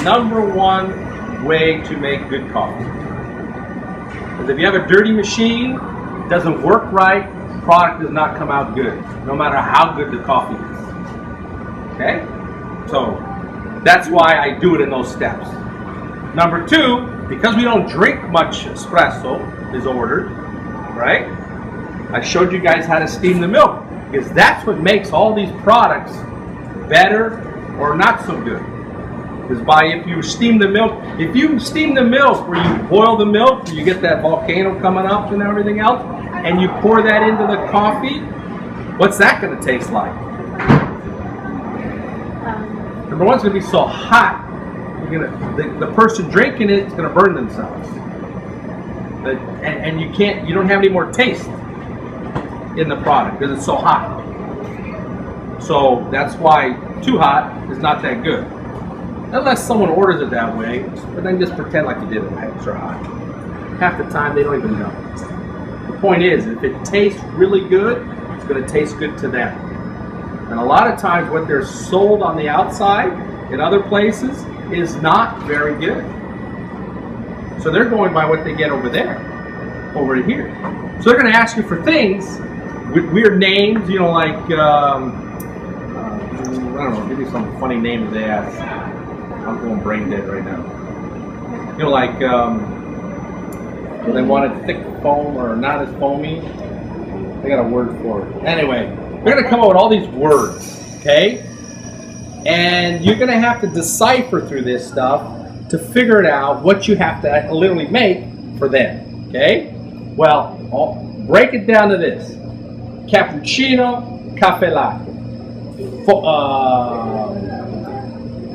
#1 way to make good coffee. Because if you have a dirty machine, it doesn't work right, product does not come out good, no matter how good the coffee is. Okay? So that's why I do it in those steps. #2, because we don't drink much espresso is ordered, right? I showed you guys how to steam the milk, because that's what makes all these products better or not so good. Is by if you steam the milk where you boil the milk, you get that volcano coming up and everything else, and you pour that into the coffee, what's that going to taste like? Number one, it's going to be so hot, the person drinking it is going to burn themselves. And you don't have any more taste in the product because it's so hot. So that's why too hot is not that good. Unless someone orders it that way, but then just pretend like you did it extra hot. Half the time they don't even know. The point is, if it tastes really good, it's going to taste good to them. And a lot of times what they're sold on the outside in other places is not very good. So they're going by what they get over there, over here. So they're going to ask you for things with weird names, you know, like, I don't know, give me some funny names they ask. I'm going brain dead right now. You know, like, they wanted thick foam or not as foamy. They got a word for it. Anyway, they're going to come up with all these words, okay? And you're going to have to decipher through this stuff to figure it out what you have to literally make for them, okay? Well, I'll break it down to this. Cappuccino, cafe latte.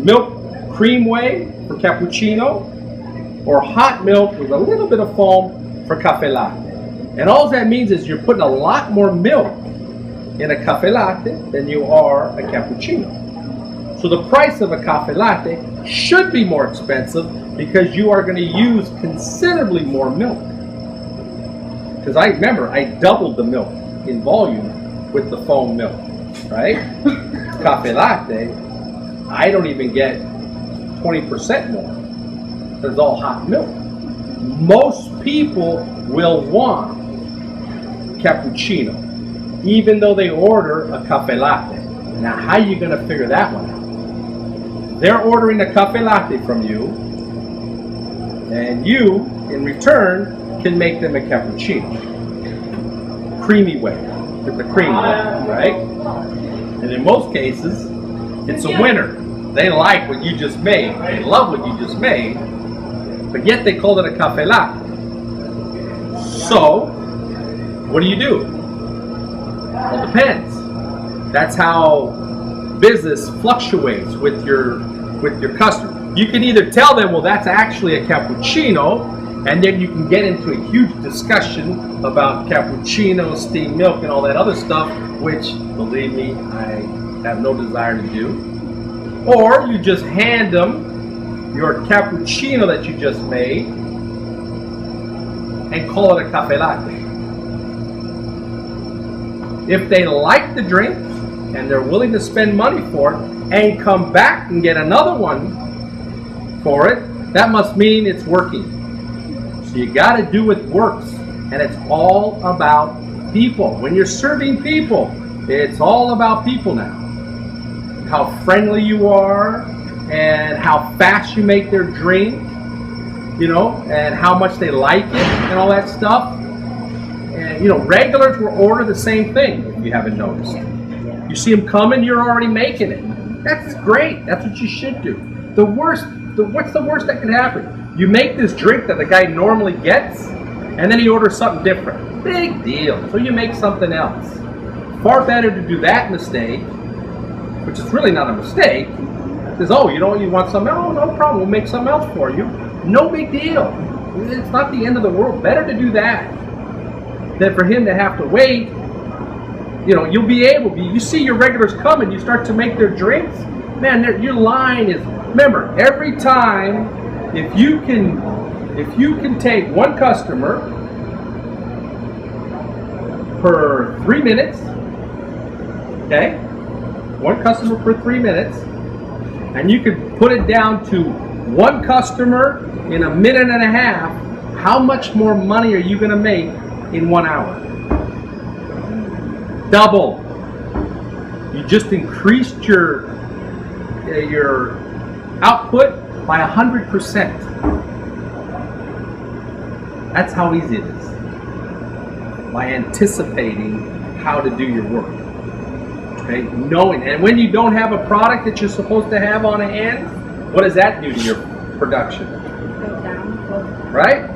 Milk cream whey for cappuccino, or hot milk with a little bit of foam for cafe latte. And all that means is you're putting a lot more milk in a cafe latte than you are a cappuccino. So the price of a cafe latte should be more expensive because you are going to use considerably more milk. Because I remember I doubled the milk in volume with the foam milk, right? Cafe latte, I don't even get 20% more. It's all hot milk. Most people will want cappuccino, even though they order a cafe latte. Now, how are you going to figure that one out? They're ordering a cafe latte from you, and you, in return, can make them a cappuccino. Creamy way, with the cream way, right? And in most cases, it's a winner. They like what you just made. They love what you just made, but yet they called it a cafe latte. So, what do? Well, it depends. That's how business fluctuates with your customer. You can either tell them, well, that's actually a cappuccino, and then you can get into a huge discussion about cappuccino, steamed milk, and all that other stuff, which, believe me, I have no desire to do. Or you just hand them your cappuccino that you just made and call it a cafe latte. If they like the drink and they're willing to spend money for it and come back and get another one for it, that must mean it's working. So you got to do what works, and it's all about people. When you're serving people, it's all about people now. How friendly you are, and how fast you make their drink, you know, and how much they like it, and all that stuff. And, you know, regulars will order the same thing, if you haven't noticed. You see them coming, you're already making it. That's great. That's what you should do. What's the worst that can happen? You make this drink that the guy normally gets, and then he orders something different. Big deal. So you make something else. Far better to do that mistake, which is really not a mistake. Says, oh, you want something else? Oh, no problem. We'll make something else for you. No big deal. It's not the end of the world. Better to do that than for him to have to wait. You know, you'll be able to. You see your regulars coming, you start to make their drinks. Man, your line is. Remember, every time, if you can take one customer per 3 minutes, okay, one customer per 3 minutes, and you can put it down to one customer in a minute and a half, how much more money are you going to make in 1 hour? Double. You just increased your output by 100%. That's how easy it is. By anticipating how to do your work. Okay, knowing, and when you don't have a product that you're supposed to have on hand, what does that do to your production? Go down. Right?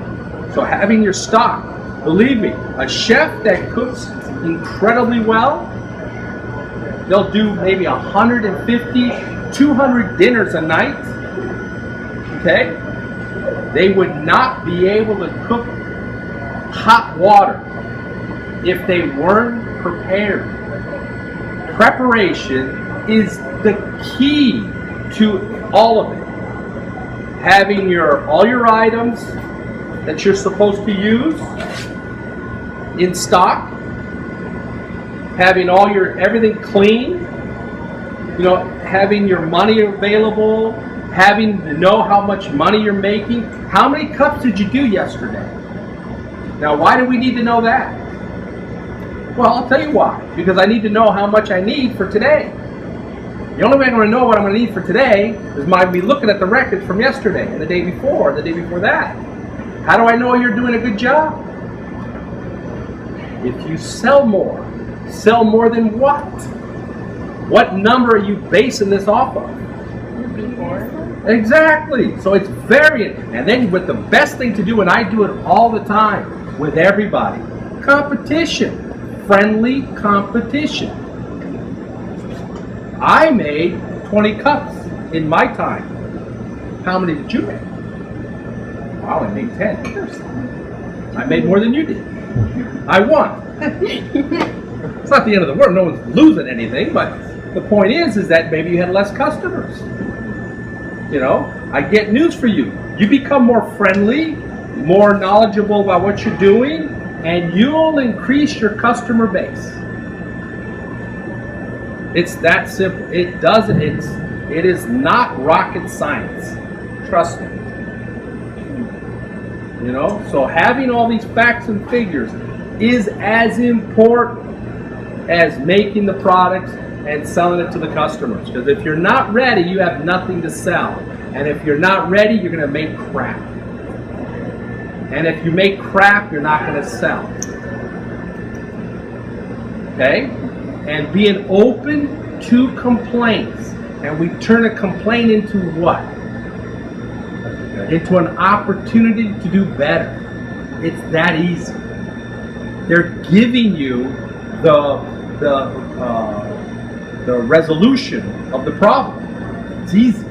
So having your stock, believe me, a chef that cooks incredibly well, they'll do maybe 150, 200 dinners a night. Okay? They would not be able to cook hot water if they weren't prepared. Preparation is the key to all of it. Having all your items that you're supposed to use in stock, having everything clean, having your money available, having to know how much money you're making. How many cups did you do yesterday? Now, why do we need to know that? Well, I'll tell you why. Because I need to know how much I need for today. The only way I'm going to know what I'm going to need for today is by me looking at the records from yesterday and the day before, and the day before that. How do I know you're doing a good job? If you sell more than what? What number are you basing this off of? Exactly. So it's variant. And then with the best thing to do, and I do it all the time with everybody, competition. Friendly competition. I made 20 cups in my time. How many did you make? Wow, I made 10. I made more than you did. I won. It's not the end of the world. No one's losing anything, but the point is that maybe you had less customers. I get news for you. You become more friendly, more knowledgeable about what you're doing, and you'll increase your customer base. It's that simple. It is not rocket science. Trust me. So having all these facts and figures is as important as making the products and selling it to the customers. Because if you're not ready, you have nothing to sell. And if you're not ready, you're going to make crap. And if you make crap, you're not going to sell. Okay? And being open to complaints. And we turn a complaint into what? Into an opportunity to do better. It's that easy. They're giving you the resolution of the problem. It's easy.